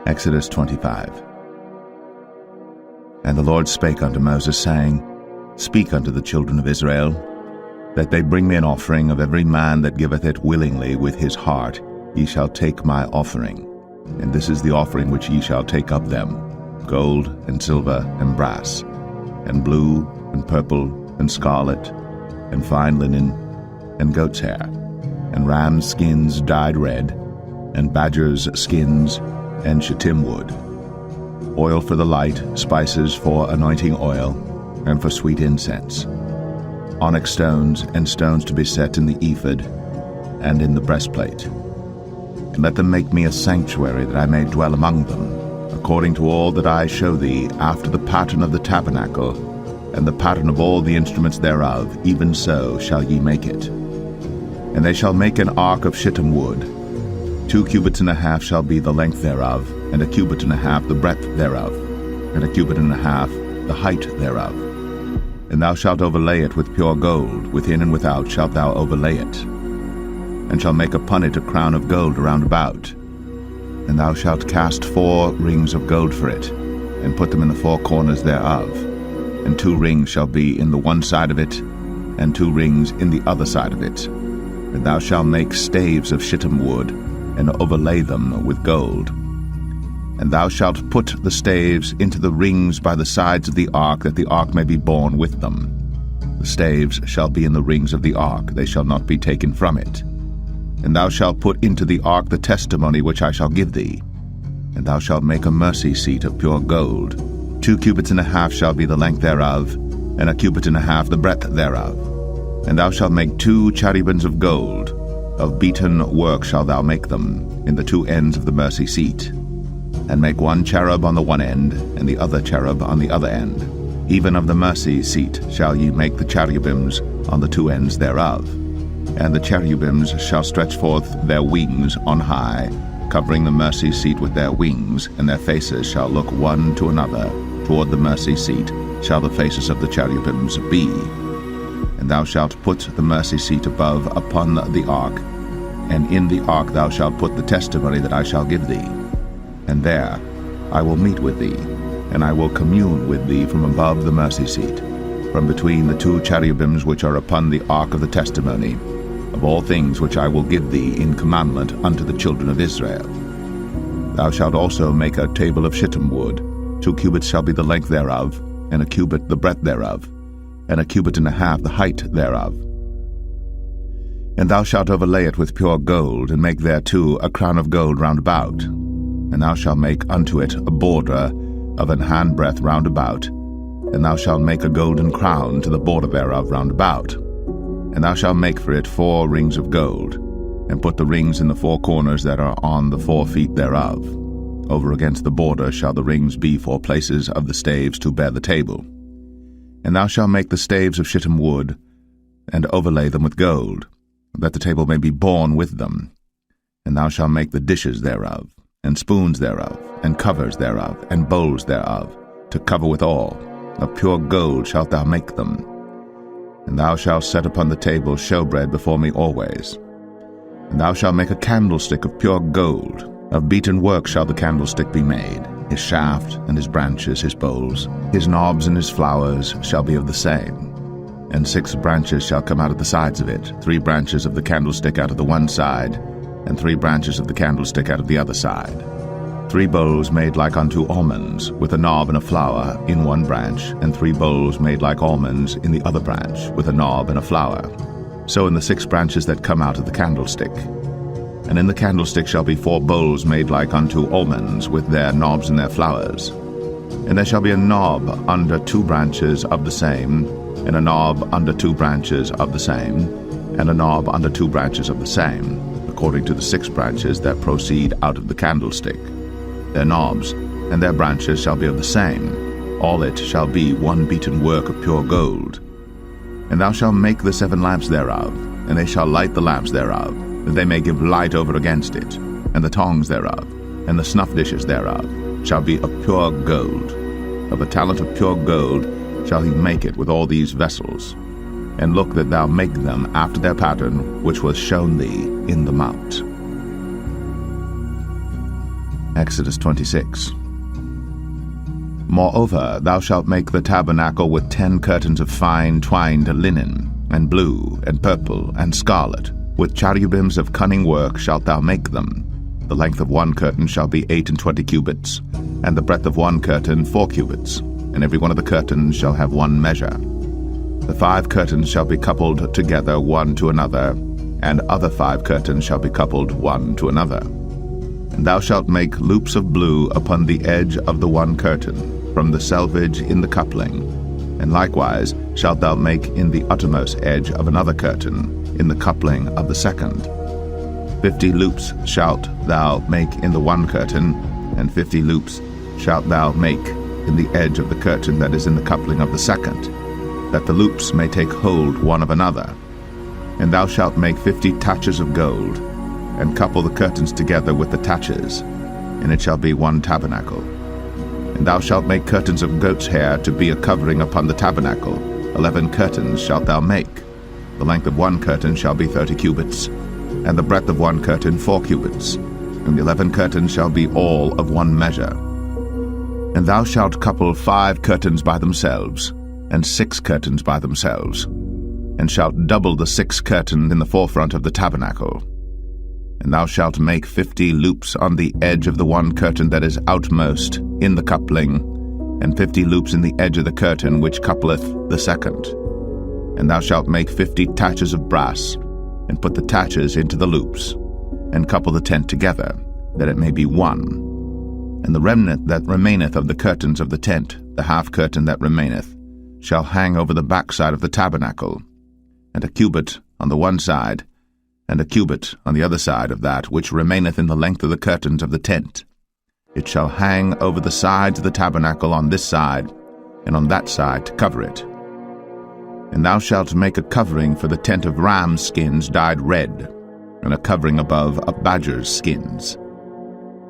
Exodus 25. And the Lord spake unto Moses, saying, Speak unto the children of Israel, that they bring me an offering of every man that giveth it willingly with his heart. Ye shall take my offering. And this is the offering which ye shall take of them: gold, and silver, and brass, and blue, and purple, and scarlet, and fine linen, and goat's hair, and rams' skins dyed red, and badgers' skins, and shittim wood, oil for the light, spices for anointing oil, and for sweet incense, onyx stones, and stones to be set in the ephod, and in the breastplate. And let them make me a sanctuary, that I may dwell among them, according to all that I show thee, after the pattern of the tabernacle, and the pattern of all the instruments thereof, even so shall ye make it. And they shall make an ark of shittim wood. 2 cubits and a half shall be the length thereof, and 1 cubit and a half the breadth thereof, and 1 cubit and a half the height thereof. And thou shalt overlay it with pure gold, within and without shalt thou overlay it, and shalt make upon it a crown of gold round about. And thou shalt cast 4 rings of gold for it, and put them in the 4 corners thereof. And 2 rings shall be in the one side of it, and 2 rings in the other side of it. And thou shalt make staves of shittim wood, and overlay them with gold. And thou shalt put the staves into the rings by the sides of the ark, that the ark may be borne with them. The staves shall be in the rings of the ark, they shall not be taken from it. And thou shalt put into the ark the testimony which I shall give thee. And thou shalt make a mercy seat of pure gold. 2 cubits and a half shall be the length thereof, and 1 cubit and a half the breadth thereof. And thou shalt make 2 cherubims of gold. Of beaten work shalt thou make them, in the 2 ends of the mercy seat. And make 1 cherub on the one end, and the other cherub on the other end. Even of the mercy seat shall ye make the cherubims on the 2 ends thereof. And the cherubims shall stretch forth their wings on high, covering the mercy seat with their wings, and their faces shall look one to another. Toward the mercy seat shall the faces of the cherubims be. And thou shalt put the mercy seat above upon the ark, and in the ark thou shalt put the testimony that I shall give thee. And there I will meet with thee, and I will commune with thee from above the mercy seat, from between the 2 cherubims which are upon the ark of the testimony, of all things which I will give thee in commandment unto the children of Israel. Thou shalt also make a table of shittim wood. 2 cubits shall be the length thereof, and 1 cubit the breadth thereof, and 1 cubit and a half the height thereof. And thou shalt overlay it with pure gold, and make thereto a crown of gold round about. And thou shalt make unto it a border of an handbreadth round about, and thou shalt make a golden crown to the border thereof round about. And thou shalt make for it 4 rings of gold, and put the rings in the 4 corners that are on the 4 feet thereof. Over against the border shall the rings be for places of the staves to bear the table. And thou shalt make the staves of shittim wood, and overlay them with gold, that the table may be borne with them. And thou shalt make the dishes thereof, and spoons thereof, and covers thereof, and bowls thereof, to cover withal. Of pure gold shalt thou make them. And thou shalt set upon the table showbread before me always. And thou shalt make a candlestick of pure gold. Of beaten work shall the candlestick be made. His shaft and his branches, his bowls, his knobs and his flowers shall be of the same. And 6 branches shall come out of the sides of it, 3 branches of the candlestick out of the one side, and 3 branches of the candlestick out of the other side. 3 bowls made like unto almonds, with a knob and a flower in one branch, and 3 bowls made like almonds in the other branch, with a knob and a flower. So in the 6 branches that come out of the candlestick. And in the candlestick shall be 4 bowls made like unto almonds, with their knobs and their flowers. And there shall be a knob under 2 branches of the same, and a knob under 2 branches of the same, and a knob under 2 branches of the same, according to the 6 branches that proceed out of the candlestick. Their knobs and their branches shall be of the same. All it shall be one beaten work of pure gold. And thou shalt make the 7 lamps thereof, and they shall light the lamps thereof, that they may give light over against it. And the tongs thereof, and the snuff dishes thereof, shall be of pure gold. Of a talent of pure gold shall he make it with all these vessels. And look that thou make them after their pattern which was shown thee in the mount. Exodus 26. Moreover, thou shalt make the tabernacle with 10 curtains of fine twined linen, and blue, and purple, and scarlet. With cherubims of cunning work shalt thou make them. The length of one curtain shall be 28 cubits, and the breadth of one curtain 4 cubits, and every one of the curtains shall have one measure. The 5 curtains shall be coupled together one to another, and other 5 curtains shall be coupled one to another. And thou shalt make loops of blue upon the edge of the one curtain, from the selvage in the coupling, and likewise shalt thou make in the uttermost edge of another curtain, in the coupling of the second. 50 loops shalt thou make in the one curtain, and 50 loops shalt thou make in the edge of the curtain that is in the coupling of the second, that the loops may take hold one of another. And thou shalt make 50 taches of gold, and couple the curtains together with the taches, and it shall be one tabernacle. And thou shalt make curtains of goat's hair to be a covering upon the tabernacle. 11 curtains shalt thou make. The length of one curtain shall be 30 cubits, and the breadth of one curtain 4 cubits, and the 11 curtains shall be all of one measure. And thou shalt couple 5 curtains by themselves, and 6 curtains by themselves, and shalt double the 6 curtain in the forefront of the tabernacle. And thou shalt make 50 loops on the edge of the one curtain that is outmost in the coupling, and 50 loops in the edge of the curtain which coupleth the second. And thou shalt make 50 taches of brass, and put the taches into the loops, and couple the tent together, that it may be one. And the remnant that remaineth of the curtains of the tent, the half curtain that remaineth, shall hang over the backside of the tabernacle, and a cubit on the one side, and a cubit on the other side of that which remaineth in the length of the curtains of the tent. It shall hang over the sides of the tabernacle on this side, and on that side to cover it. And thou shalt make a covering for the tent of ram's skins dyed red, and a covering above of badger's skins.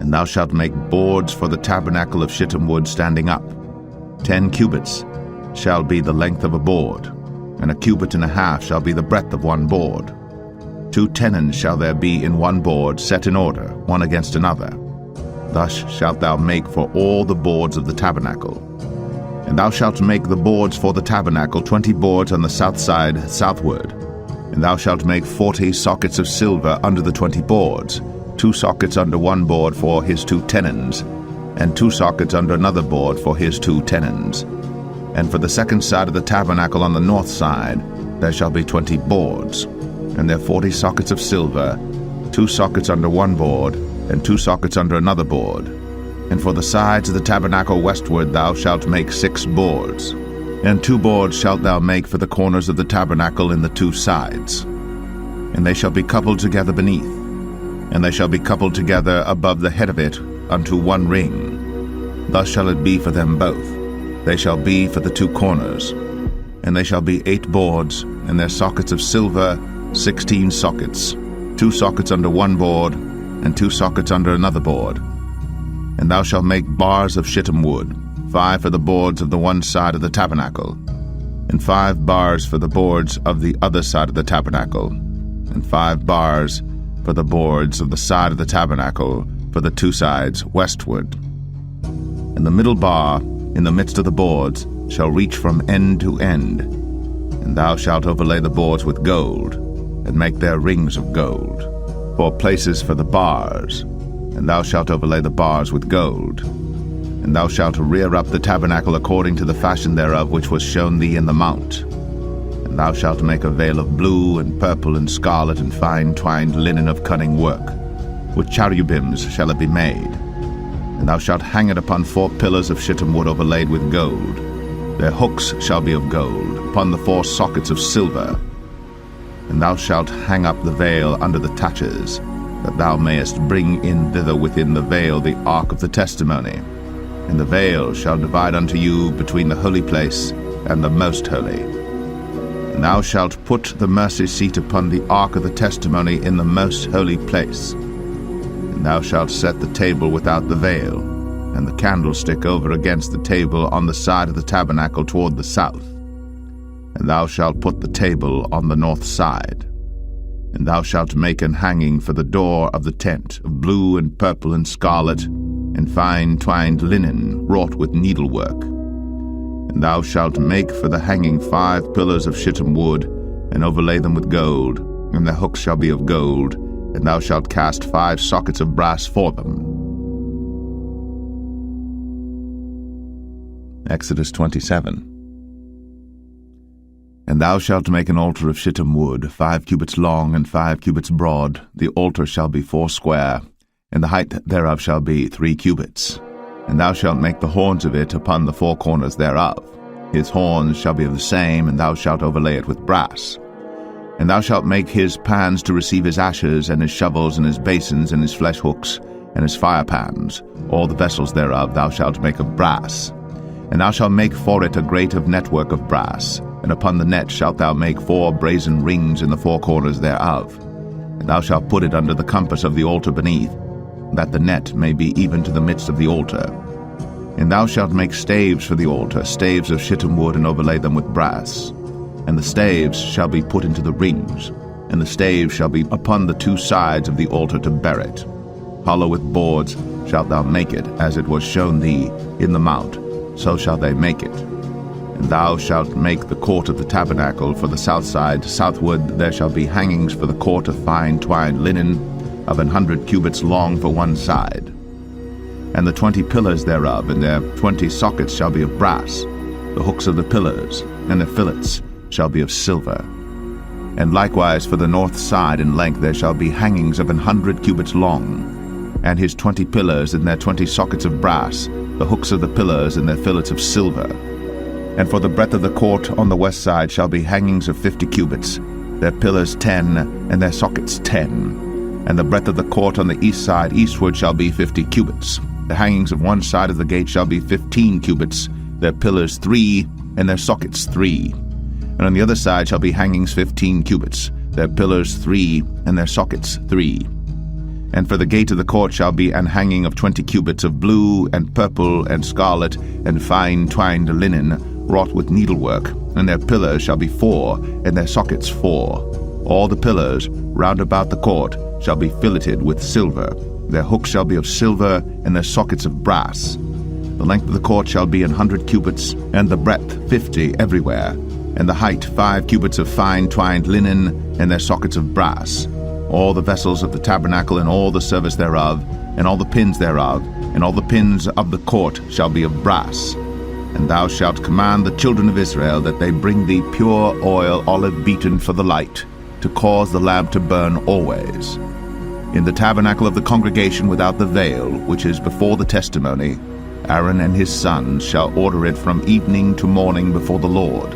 And thou shalt make boards for the tabernacle of shittim wood standing up. 10 cubits shall be the length of a board, and a cubit and a half shall be the breadth of one board. 2 tenons shall there be in one board, set in order, one against another. Thus shalt thou make for all the boards of the tabernacle. And thou shalt make the boards for the tabernacle 20 boards on the south side southward. And thou shalt make 40 sockets of silver under the 20 boards, 2 sockets under one board for his 2 tenons, and 2 sockets under another board for his 2 tenons. And for the second side of the tabernacle on the north side there shall be 20 boards, and there 40 sockets of silver, 2 sockets under one board, and 2 sockets under another board. And for the sides of the tabernacle westward thou shalt make 6 boards, and 2 boards shalt thou make for the corners of the tabernacle in the 2 sides. And they shall be coupled together beneath, and they shall be coupled together above the head of it unto one ring. Thus shall it be for them both. They shall be for the 2 corners. And they shall be 8 boards, and their sockets of silver 16 sockets, 2 sockets under one board, and 2 sockets under another board. And thou shalt make bars of shittim wood, 5 for the boards of the one side of the tabernacle, and 5 bars for the boards of the other side of the tabernacle, and 5 bars for the boards of the side of the tabernacle for the 2 sides westward. And the middle bar in the midst of the boards shall reach from end to end. And thou shalt overlay the boards with gold, and make their rings of gold, for places for the bars. And thou shalt overlay the bars with gold. And thou shalt rear up the tabernacle according to the fashion thereof which was shown thee in the mount. And thou shalt make a veil of blue, and purple, and scarlet, and fine twined linen of cunning work. With cherubims shall it be made. And thou shalt hang it upon 4 pillars of shittim wood overlaid with gold. Their hooks shall be of gold, upon the 4 sockets of silver. And thou shalt hang up the veil under the taches, that thou mayest bring in thither within the veil the ark of the testimony. And the veil shall divide unto you between the holy place and the most holy. And thou shalt put the mercy seat upon the ark of the testimony in the most holy place. And thou shalt set the table without the veil, and the candlestick over against the table on the side of the tabernacle toward the south. And thou shalt put the table on the north side. And thou shalt make an hanging for the door of the tent of blue and purple and scarlet, and fine twined linen wrought with needlework. And thou shalt make for the hanging 5 pillars of shittim wood, and overlay them with gold, and their hooks shall be of gold, and thou shalt cast 5 sockets of brass for them. Exodus 27. And thou shalt make an altar of shittim wood, 5 cubits long and 5 cubits broad. The altar shall be 4 square, and the height thereof shall be 3 cubits. And thou shalt make the horns of it upon the 4 corners thereof. His horns shall be of the same, and thou shalt overlay it with brass. And thou shalt make his pans to receive his ashes, and his shovels, and his basins, and his flesh hooks, and his fire pans. All the vessels thereof thou shalt make of brass. And thou shalt make for it a grate of network of brass, and upon the net shalt thou make 4 brazen rings in the 4 corners thereof. And thou shalt put it under the compass of the altar beneath, that the net may be even to the midst of the altar. And thou shalt make staves for the altar, staves of shittim wood, and overlay them with brass. And the staves shall be put into the rings, and the staves shall be upon the 2 sides of the altar to bear it. Hollow with boards shalt thou make it, as it was shown thee in the mount, so shall they make it. And thou shalt make the court of the tabernacle for the south side. Southward there shall be hangings for the court of fine twined linen, of 100 cubits long for one side. And the 20 pillars thereof, and their 20 sockets shall be of brass. The hooks of the pillars, and their fillets, shall be of silver. And likewise for the north side in length there shall be hangings of 100 cubits long, and his 20 pillars, and their 20 sockets of brass, the hooks of the pillars, and their fillets of silver. And for the breadth of the court on the west side shall be hangings of 50 cubits, their pillars 10, and their sockets 10. And the breadth of the court on the east side eastward shall be 50 cubits. The hangings of one side of the gate shall be 15 cubits, their pillars 3, and their sockets 3. And on the other side shall be hangings 15 cubits, their pillars 3, and their sockets 3. And for the gate of the court shall be an hanging of 20 cubits of blue, and purple, and scarlet, and fine twined linen, wrought with needlework, and their pillars shall be 4, and their sockets 4. All the pillars round about the court shall be filleted with silver. Their hooks shall be of silver, and their sockets of brass. The length of the court shall be 100 cubits, and the breadth 50 everywhere, and the height 5 cubits of fine twined linen, and their sockets of brass. All the vessels of the tabernacle, and all the service thereof, and all the pins thereof, and all the pins of the court shall be of brass. And thou shalt command the children of Israel that they bring thee pure oil, olive beaten for the light, to cause the lamp to burn always. In the tabernacle of the congregation without the veil, which is before the testimony, Aaron and his sons shall order it from evening to morning before the Lord.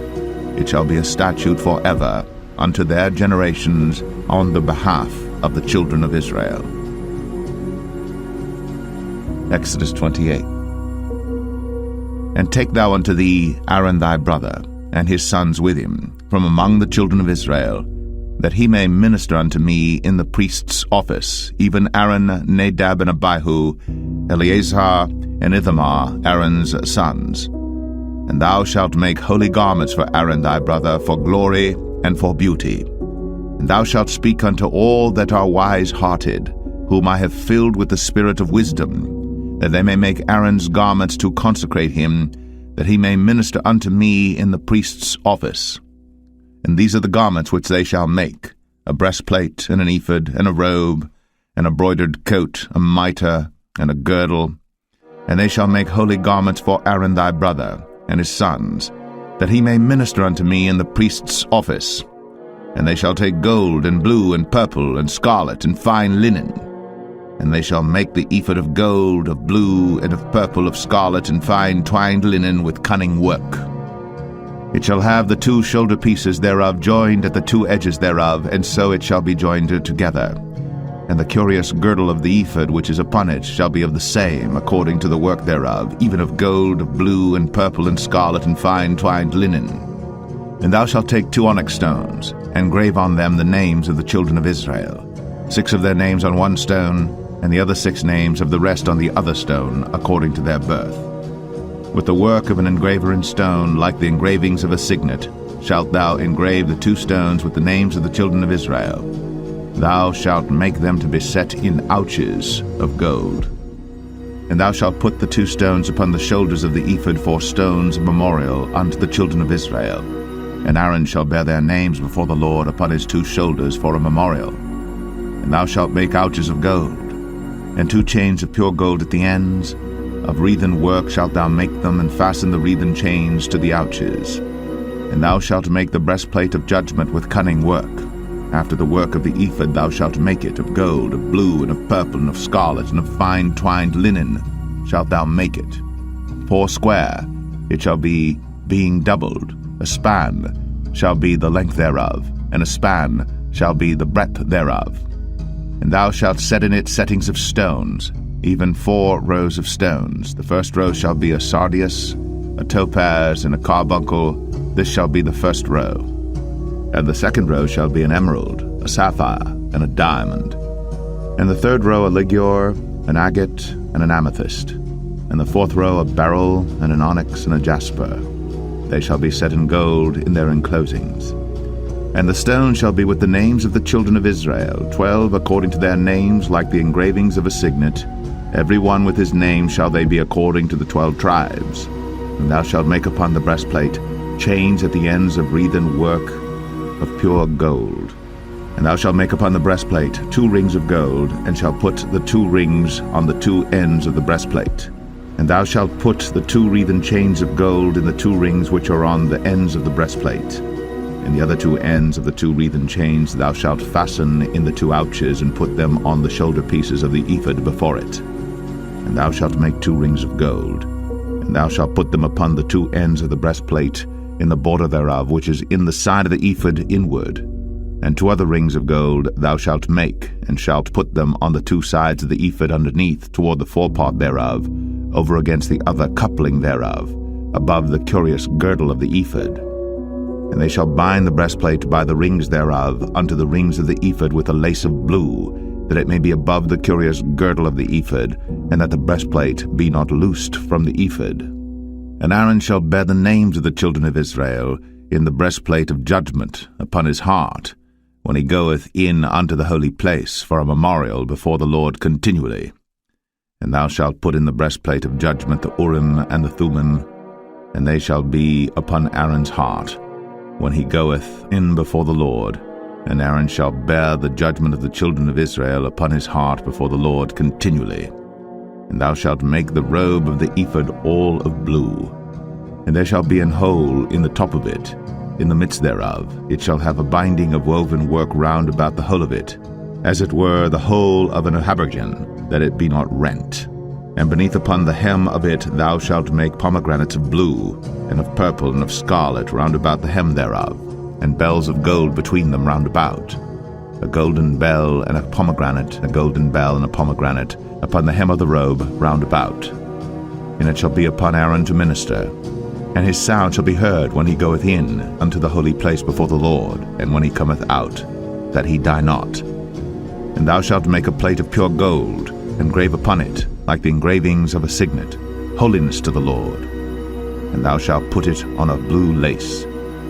It shall be a statute forever unto their generations on the behalf of the children of Israel. Exodus 28. And take thou unto thee Aaron thy brother, and his sons with him, from among the children of Israel, that he may minister unto me in the priest's office, even Aaron, Nadab, and Abihu, Eleazar, and Ithamar, Aaron's sons. And thou shalt make holy garments for Aaron thy brother, for glory and for beauty. And thou shalt speak unto all that are wise-hearted, whom I have filled with the spirit of wisdom, that they may make Aaron's garments to consecrate him, that he may minister unto me in the priest's office. And these are the garments which they shall make: a breastplate, and an ephod, and a robe, and a broidered coat, a mitre, and a girdle. And they shall make holy garments for Aaron thy brother, and his sons, that he may minister unto me in the priest's office. And they shall take gold, and blue, and purple, and scarlet, and fine linen. And they shall make the ephod of gold, of blue, and of purple, of scarlet, and fine twined linen with cunning work. It shall have the 2 shoulder pieces thereof joined at the 2 edges thereof, and so it shall be joined together. And the curious girdle of the ephod which is upon it shall be of the same, according to the work thereof, even of gold, of blue, and purple, and scarlet, and fine twined linen. And thou shalt take 2 onyx stones, and grave on them the names of the children of Israel, 6 of their names on one stone, and the other 6 names of the rest on the other stone, according to their birth. With the work of an engraver in stone, like the engravings of a signet, shalt thou engrave the 2 stones with the names of the children of Israel. Thou shalt make them to be set in ouches of gold. And thou shalt put the 2 stones upon the shoulders of the ephod for stones of memorial unto the children of Israel. And Aaron shall bear their names before the Lord upon his 2 shoulders for a memorial. And thou shalt make ouches of gold, and 2 chains of pure gold at the ends. Of wreathen work shalt thou make them, and fasten the wreathen chains to the ouches. And thou shalt make the breastplate of judgment with cunning work. After the work of the ephod thou shalt make it, of gold, of blue, and of purple, and of scarlet, and of fine twined linen shalt thou make it. 4 square it shall be, being doubled. A span shall be the length thereof, and a span shall be the breadth thereof. And thou shalt set in it settings of stones, even 4 rows of stones. The first row shall be a sardius, a topaz, and a carbuncle. This shall be the first row. And the second row shall be an emerald, a sapphire, and a diamond. And the third row a ligure, an agate, and an amethyst. And the 4th row a beryl, and an onyx, and a jasper. They shall be set in gold in their enclosings. And the stone shall be with the names of the children of Israel, 12 according to their names, like the engravings of a signet. Every one with his name shall they be according to the 12 tribes. And thou shalt make upon the breastplate chains at the ends of wreathen work of pure gold. And thou shalt make upon the breastplate 2 rings of gold, and shalt put the 2 rings on the 2 ends of the breastplate. And thou shalt put the 2 wreathen chains of gold in the 2 rings which are on the ends of the breastplate. And the other 2 ends of the 2 wreathen chains thou shalt fasten in the 2 ouches, and put them on the shoulder pieces of the ephod before it. And thou shalt make 2 rings of gold, and thou shalt put them upon the 2 ends of the breastplate, in the border thereof, which is in the side of the ephod inward. And 2 other rings of gold thou shalt make, and shalt put them on the 2 sides of the ephod underneath, toward the forepart thereof, over against the other coupling thereof, above the curious girdle of the ephod. And they shall bind the breastplate by the rings thereof unto the rings of the ephod with a lace of blue, that it may be above the curious girdle of the ephod, and that the breastplate be not loosed from the ephod. And Aaron shall bear the names of the children of Israel in the breastplate of judgment upon his heart, when he goeth in unto the holy place for a memorial before the Lord continually. And thou shalt put in the breastplate of judgment the Urim and the Thummim, and they shall be upon Aaron's heart, when he goeth in before the Lord. And Aaron shall bear the judgment of the children of Israel upon his heart before the Lord continually. And thou shalt make the robe of the ephod all of blue. And there shall be an hole in the top of it, in the midst thereof. It shall have a binding of woven work round about the whole of it, as it were the whole of an habergeon, that it be not rent. And beneath upon the hem of it thou shalt make pomegranates of blue, and of purple, and of scarlet round about the hem thereof, and bells of gold between them round about. A golden bell and a pomegranate, a golden bell and a pomegranate, upon the hem of the robe round about. And it shall be upon Aaron to minister, and his sound shall be heard when he goeth in unto the holy place before the Lord, and when he cometh out, that he die not. And thou shalt make a plate of pure gold, and grave upon it, like the engravings of a signet, holiness to the Lord. And thou shalt put it on a blue lace,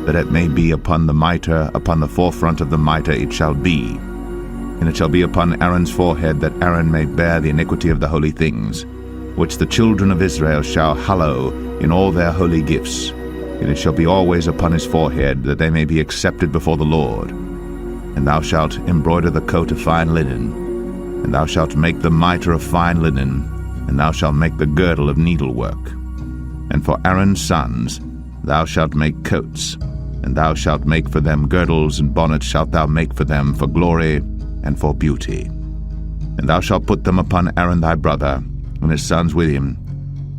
that it may be upon the mitre, upon the forefront of the mitre it shall be. And it shall be upon Aaron's forehead, that Aaron may bear the iniquity of the holy things, which the children of Israel shall hallow in all their holy gifts. And it shall be always upon his forehead, that they may be accepted before the Lord. And thou shalt embroider the coat of fine linen, and thou shalt make the mitre of fine linen, and thou shalt make the girdle of needlework. And for Aaron's sons thou shalt make coats, and thou shalt make for them girdles, and bonnets shalt thou make for them for glory and for beauty. And thou shalt put them upon Aaron thy brother, and his sons with him,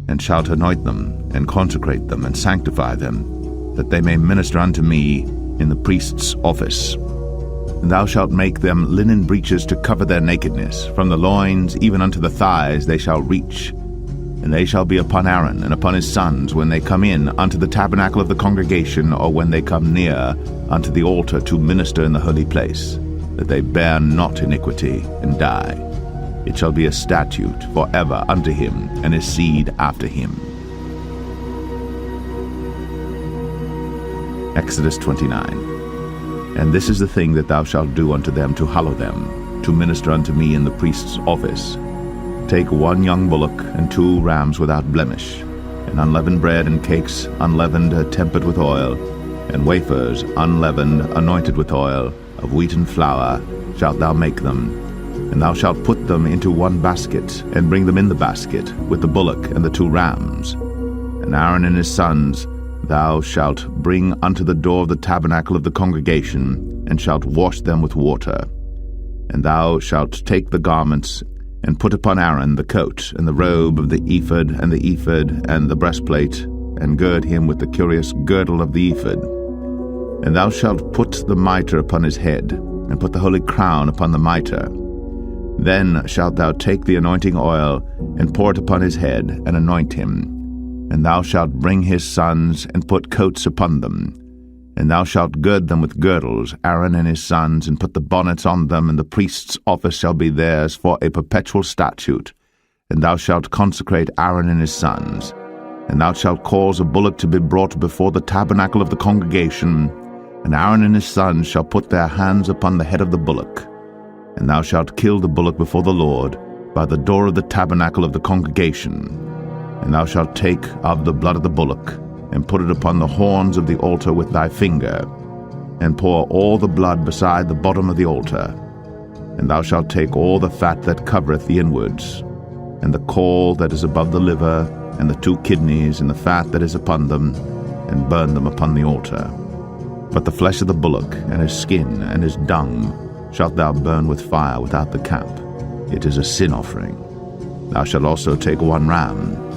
and shalt anoint them, and consecrate them, and sanctify them, that they may minister unto me in the priest's office. And thou shalt make them linen breeches to cover their nakedness. From the loins even unto the thighs they shall reach. And they shall be upon Aaron and upon his sons when they come in unto the tabernacle of the congregation, or when they come near unto the altar to minister in the holy place, that they bear not iniquity and die. It shall be a statute forever unto him and his seed after him. Exodus 29. And this is the thing that thou shalt do unto them to hallow them, to minister unto me in the priest's office. Take 1 young bullock and 2 rams without blemish, and unleavened bread and cakes unleavened tempered with oil, and wafers unleavened anointed with oil, of wheaten flour shalt thou make them. And thou shalt put them into 1 basket, and bring them in the basket, with the bullock and the 2 rams. And Aaron and his sons thou shalt bring unto the door of the tabernacle of the congregation, and shalt wash them with water. And thou shalt take the garments, and put upon Aaron the coat, and the robe of the ephod, and the breastplate, and gird him with the curious girdle of the ephod. And thou shalt put the mitre upon his head, and put the holy crown upon the mitre. Then shalt thou take the anointing oil, and pour it upon his head, and anoint him. And thou shalt bring his sons, and put coats upon them. And thou shalt gird them with girdles, Aaron and his sons, and put the bonnets on them, and the priest's office shall be theirs for a perpetual statute. And thou shalt consecrate Aaron and his sons. And thou shalt cause a bullock to be brought before the tabernacle of the congregation, and Aaron and his sons shall put their hands upon the head of the bullock. And thou shalt kill the bullock before the Lord, by the door of the tabernacle of the congregation. And thou shalt take of the blood of the bullock, and put it upon the horns of the altar with thy finger, and pour all the blood beside the bottom of the altar. And thou shalt take all the fat that covereth the inwards, and the caul that is above the liver, and the 2 kidneys, and the fat that is upon them, and burn them upon the altar. But the flesh of the bullock, and his skin, and his dung, shalt thou burn with fire without the camp. It is a sin offering. Thou shalt also take 1 ram,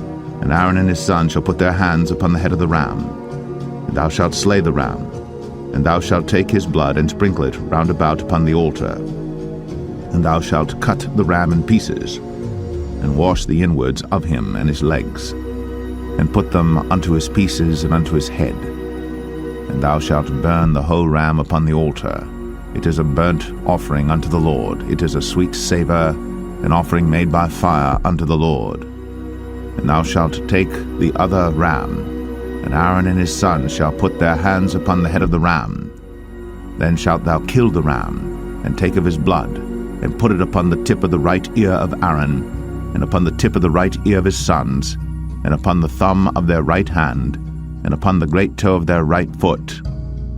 and Aaron and his sons shall put their hands upon the head of the ram. And thou shalt slay the ram, and thou shalt take his blood, and sprinkle it round about upon the altar. And thou shalt cut the ram in pieces, and wash the inwards of him and his legs, and put them unto his pieces and unto his head. And thou shalt burn the whole ram upon the altar. It is a burnt offering unto the Lord. It is a sweet savour, an offering made by fire unto the Lord. And thou shalt take the other ram, and Aaron and his sons shall put their hands upon the head of the ram. Then shalt thou kill the ram, and take of his blood, and put it upon the tip of the right ear of Aaron, and upon the tip of the right ear of his sons, and upon the thumb of their right hand, and upon the great toe of their right foot,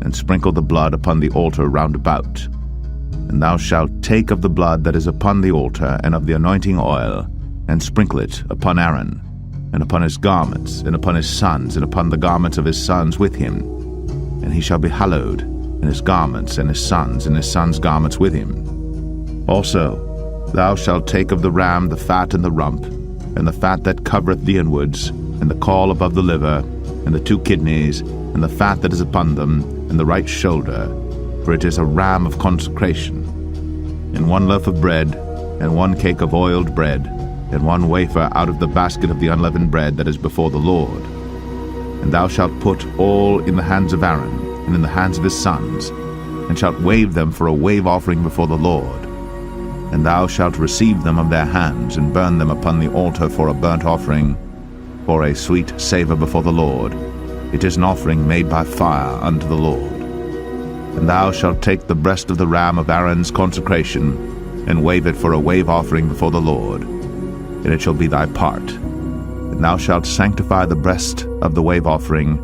and sprinkle the blood upon the altar round about. And thou shalt take of the blood that is upon the altar, and of the anointing oil, and sprinkle it upon Aaron, and upon his garments, and upon his sons, and upon the garments of his sons with him. And he shall be hallowed, and his garments, and his sons' garments with him. Also thou shalt take of the ram the fat and the rump, and the fat that covereth the inwards, and the caul above the liver, and the 2 kidneys, and the fat that is upon them, and the right shoulder, for it is a ram of consecration. And 1 loaf of bread, and 1 cake of oiled bread, and 1 wafer out of the basket of the unleavened bread that is before the Lord. And thou shalt put all in the hands of Aaron, and in the hands of his sons, and shalt wave them for a wave offering before the Lord. And thou shalt receive them of their hands, and burn them upon the altar for a burnt offering, for a sweet savour before the Lord. It is an offering made by fire unto the Lord. And thou shalt take the breast of the ram of Aaron's consecration, and wave it for a wave offering before the Lord, and it shall be thy part. And thou shalt sanctify the breast of the wave offering,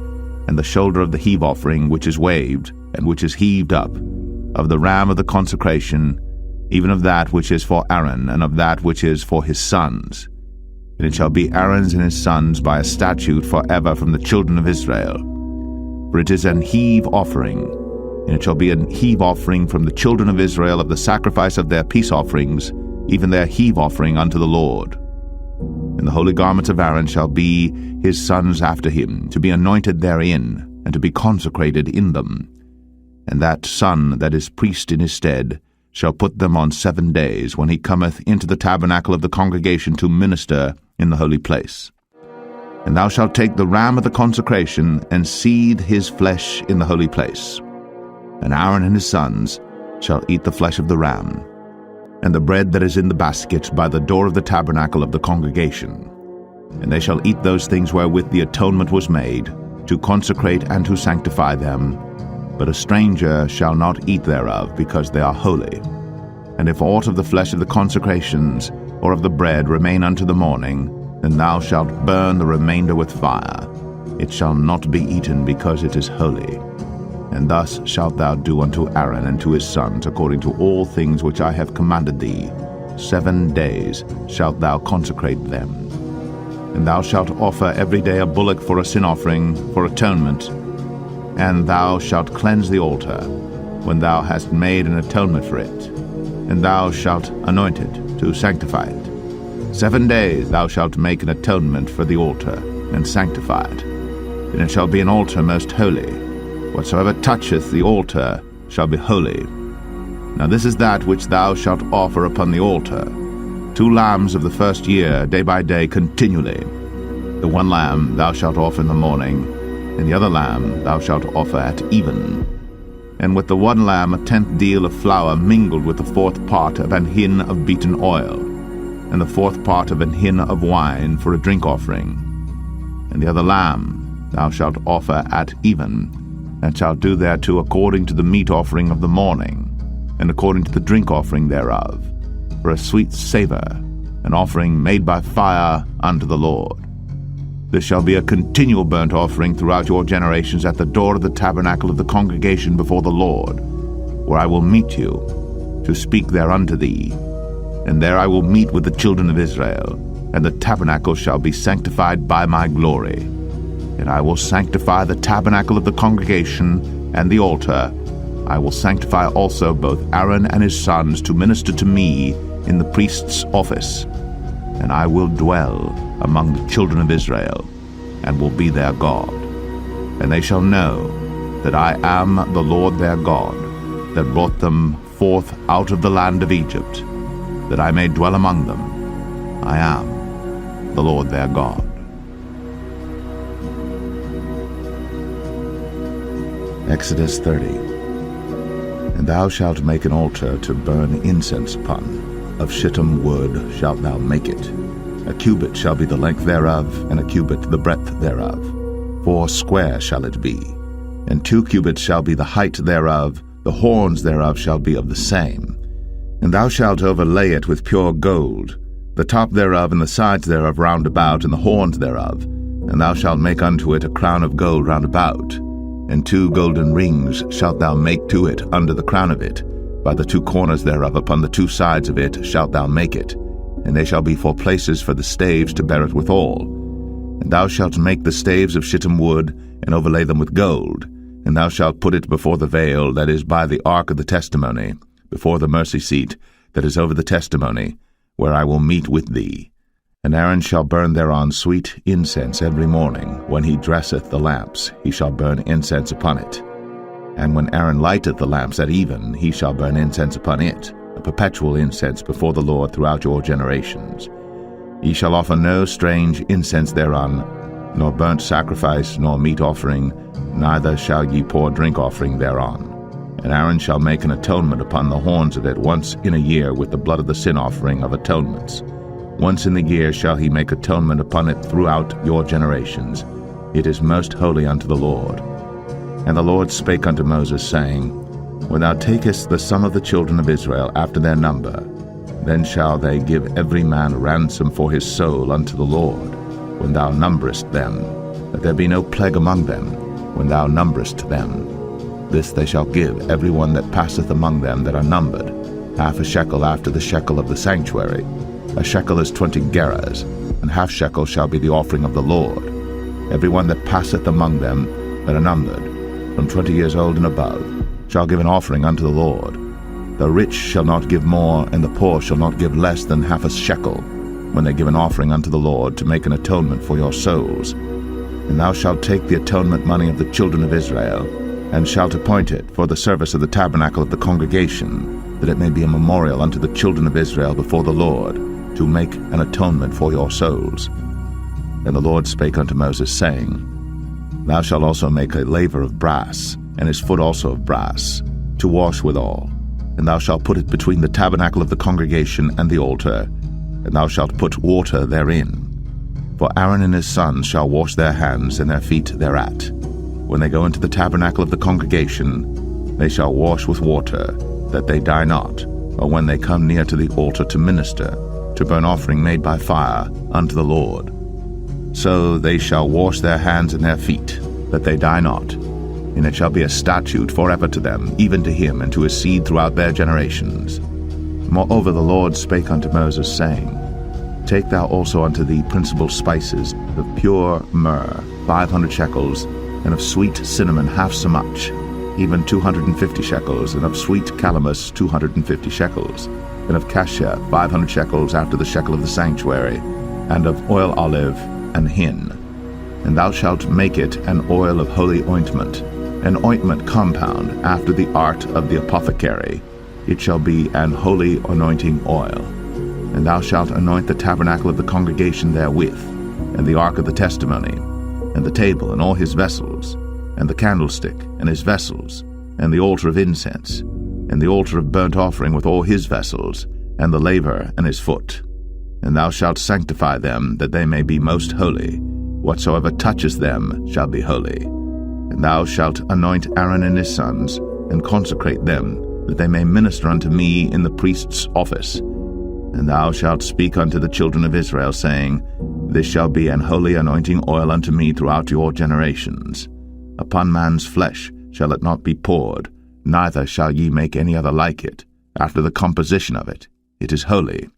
and the shoulder of the heave offering which is waved, and which is heaved up, of the ram of the consecration, even of that which is for Aaron, and of that which is for his sons. And it shall be Aaron's and his sons by a statute forever from the children of Israel. For it is an heave offering, and it shall be an heave offering from the children of Israel of the sacrifice of their peace offerings, even their heave offering unto the Lord. And the holy garments of Aaron shall be his sons after him, to be anointed therein, and to be consecrated in them. And that son that is priest in his stead shall put them on 7 days, when he cometh into the tabernacle of the congregation to minister in the holy place. And thou shalt take the ram of the consecration, and seethe his flesh in the holy place. And Aaron and his sons shall eat the flesh of the ram, and the bread that is in the basket by the door of the tabernacle of the congregation. And they shall eat those things wherewith the atonement was made, to consecrate and to sanctify them. But a stranger shall not eat thereof, because they are holy. And if aught of the flesh of the consecrations or of the bread remain unto the morning, then thou shalt burn the remainder with fire. It shall not be eaten, because it is holy. And thus shalt thou do unto Aaron and to his sons, according to all things which I have commanded thee. 7 days shalt thou consecrate them. And thou shalt offer every day a bullock for a sin offering, for atonement. And thou shalt cleanse the altar, when thou hast made an atonement for it. And thou shalt anoint it, to sanctify it. 7 days thou shalt make an atonement for the altar, and sanctify it. And it shall be an altar most holy. Whatsoever toucheth the altar shall be holy. Now this is that which thou shalt offer upon the altar: 2 lambs of the first year, day by day, continually. The 1 lamb thou shalt offer in the morning, and the other lamb thou shalt offer at even. And with the 1 lamb 1/10 deal of flour mingled with the 4th part of an hin of beaten oil, and the 4th part of an hin of wine for a drink offering. And the other lamb thou shalt offer at even, and shalt do thereto according to the meat offering of the morning, and according to the drink offering thereof, for a sweet savour, an offering made by fire unto the Lord. This shall be a continual burnt offering throughout your generations at the door of the tabernacle of the congregation before the Lord, where I will meet you, to speak there unto thee. And there I will meet with the children of Israel, and the tabernacle shall be sanctified by my glory. And I will sanctify the tabernacle of the congregation and the altar. I will sanctify also both Aaron and his sons to minister to me in the priest's office. And I will dwell among the children of Israel, and will be their God. And they shall know that I am the Lord their God, that brought them forth out of the land of Egypt, that I may dwell among them. I am the Lord their God. Exodus 30. And thou shalt make an altar to burn incense upon. Of shittim wood shalt thou make it. A cubit shall be the length thereof, and a cubit the breadth thereof. 4 square shall it be. And 2 cubits shall be the height thereof, the horns thereof shall be of the same. And thou shalt overlay it with pure gold, the top thereof and the sides thereof round about, and the horns thereof. And thou shalt make unto it a crown of gold round about. And 2 golden rings shalt thou make to it under the crown of it. By the 2 corners thereof upon the 2 sides of it shalt thou make it. And they shall be for places for the staves to bear it withal. And thou shalt make the staves of shittim wood, and overlay them with gold. And thou shalt put it before the veil that is by the ark of the testimony, before the mercy seat that is over the testimony, where I will meet with thee. And Aaron shall burn thereon sweet incense every morning. When he dresseth the lamps, he shall burn incense upon it. And when Aaron lighteth the lamps at even, he shall burn incense upon it, a perpetual incense before the Lord throughout your generations. Ye shall offer no strange incense thereon, nor burnt sacrifice, nor meat offering, neither shall ye pour drink offering thereon. And Aaron shall make an atonement upon the horns of it once in a year with the blood of the sin offering of atonements. Once in the year shall he make atonement upon it throughout your generations. It is most holy unto the Lord. And the Lord spake unto Moses, saying, When thou takest the sum of the children of Israel after their number, then shall they give every man ransom for his soul unto the Lord, when thou numberest them, that there be no plague among them, when thou numberest them. This they shall give every one that passeth among them that are numbered, 1/2 shekel after the shekel of the sanctuary. A shekel is 20 gerahs, and 1/2 shekel shall be the offering of the Lord. Every one that passeth among them that are numbered, from 20 years old and above, shall give an offering unto the Lord. The rich shall not give more, and the poor shall not give less than 1/2 shekel, when they give an offering unto the Lord to make an atonement for your souls. And thou shalt take the atonement money of the children of Israel, and shalt appoint it for the service of the tabernacle of the congregation, that it may be a memorial unto the children of Israel before the Lord, to make an atonement for your souls. And the Lord spake unto Moses, saying, Thou shalt also make a laver of brass, and his foot also of brass, to wash withal. And thou shalt put it between the tabernacle of the congregation and the altar, and thou shalt put water therein. For Aaron and his sons shall wash their hands and their feet thereat. When they go into the tabernacle of the congregation, they shall wash with water, that they die not, or when they come near to the altar to minister to burn offering made by fire unto the Lord. So they shall wash their hands and their feet, that they die not. And it shall be a statute forever to them, even to him and to his seed throughout their generations. Moreover the Lord spake unto Moses, saying, Take thou also unto thee principal spices, of pure myrrh 500 shekels, and of sweet cinnamon half so much, even 250 shekels, and of sweet calamus 250 shekels, and of cassia 500 shekels after the shekel of the sanctuary, and of oil olive and hin. And thou shalt make it an oil of holy ointment, an ointment compound after the art of the apothecary. It shall be an holy anointing oil. And thou shalt anoint the tabernacle of the congregation therewith, and the ark of the testimony, and the table and all his vessels, and the candlestick and his vessels, and the altar of incense, and the altar of burnt offering with all his vessels, and the laver and his foot. And thou shalt sanctify them, that they may be most holy. Whatsoever toucheth them shall be holy. And thou shalt anoint Aaron and his sons, and consecrate them, that they may minister unto me in the priest's office. And thou shalt speak unto the children of Israel, saying, This shall be an holy anointing oil unto me throughout your generations. Upon man's flesh shall it not be poured, neither shall ye make any other like it, after the composition of it. It is holy,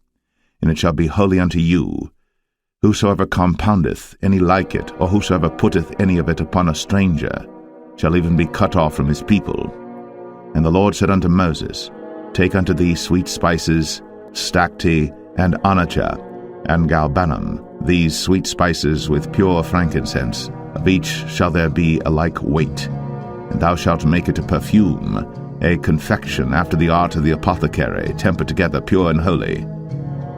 and it shall be holy unto you. Whosoever compoundeth any like it, or whosoever putteth any of it upon a stranger, shall even be cut off from his people. And the Lord said unto Moses, Take unto thee sweet spices, stacte, and onycha, and galbanum, these sweet spices with pure frankincense. Of each shall there be a like weight. And thou shalt make it a perfume, a confection after the art of the apothecary, tempered together pure and holy.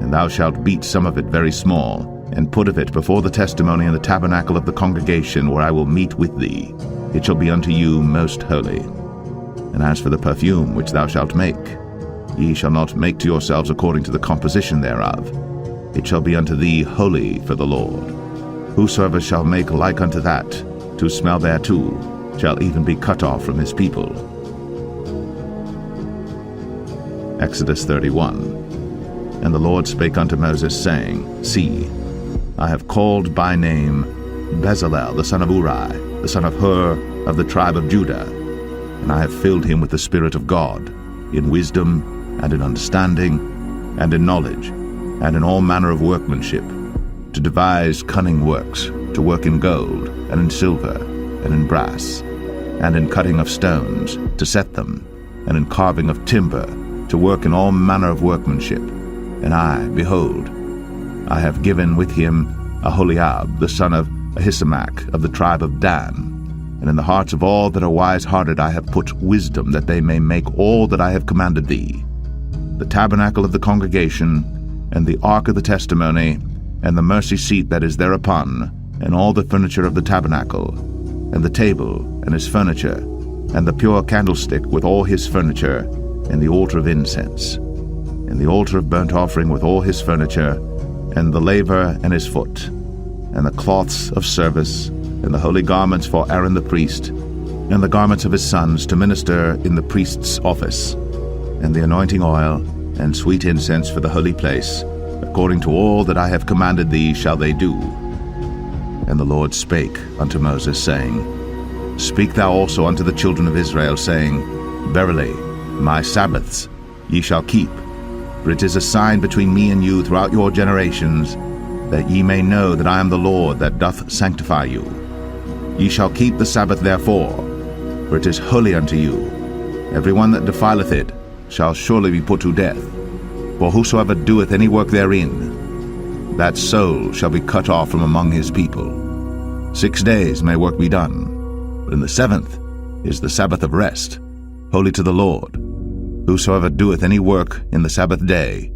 And thou shalt beat some of it very small, and put of it before the testimony in the tabernacle of the congregation, where I will meet with thee. It shall be unto you most holy. And as for the perfume which thou shalt make, ye shall not make to yourselves according to the composition thereof. It shall be unto thee holy for the Lord. Whosoever shall make like unto that, to smell thereto, shall even be cut off from his people. Exodus 31. And the Lord spake unto Moses, saying, See, I have called by name Bezalel the son of Uri, the son of Hur, of the tribe of Judah, and I have filled him with the Spirit of God, in wisdom, and in understanding, and in knowledge, and in all manner of workmanship, to devise cunning works, to work in gold, and in silver, and in brass, and in cutting of stones, to set them, and in carving of timber, to work in all manner of workmanship. And I, behold, I have given with him Aholiab, the son of Ahisamach, of the tribe of Dan. And in the hearts of all that are wise-hearted I have put wisdom, that they may make all that I have commanded thee: the tabernacle of the congregation, and the ark of the testimony, and the mercy seat that is thereupon, and all the furniture of the tabernacle, and the table and his furniture, and the pure candlestick with all his furniture, and the altar of incense, and the altar of burnt offering with all his furniture, and the laver and his foot, and the cloths of service, and the holy garments for Aaron the priest, and the garments of his sons to minister in the priest's office, and the anointing oil, and sweet incense for the holy place, according to all that I have commanded thee shall they do. And the Lord spake unto Moses, saying, Speak thou also unto the children of Israel, saying, Verily, my Sabbaths ye shall keep, for it is a sign between me and you throughout your generations, that ye may know that I am the Lord that doth sanctify you. Ye shall keep the Sabbath therefore, for it is holy unto you. Every one that defileth it shall surely be put to death. For whosoever doeth any work therein, that soul shall be cut off from among his people. 6 days may work be done, but in the 7th is the Sabbath of rest, holy to the Lord. Whosoever doeth any work in the Sabbath day,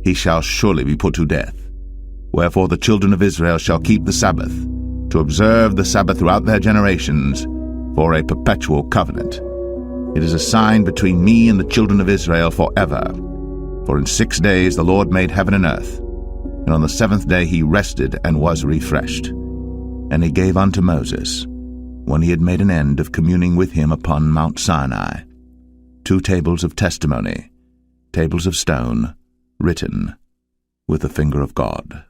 he shall surely be put to death. Wherefore the children of Israel shall keep the Sabbath, to observe the Sabbath throughout their generations, for a perpetual covenant. It is a sign between me and the children of Israel forever. For in 6 days the Lord made heaven and earth, and on the 7th day he rested and was refreshed. And he gave unto Moses, when he had made an end of communing with him upon Mount Sinai, 2 tables of testimony, tables of stone, written. with the finger of God.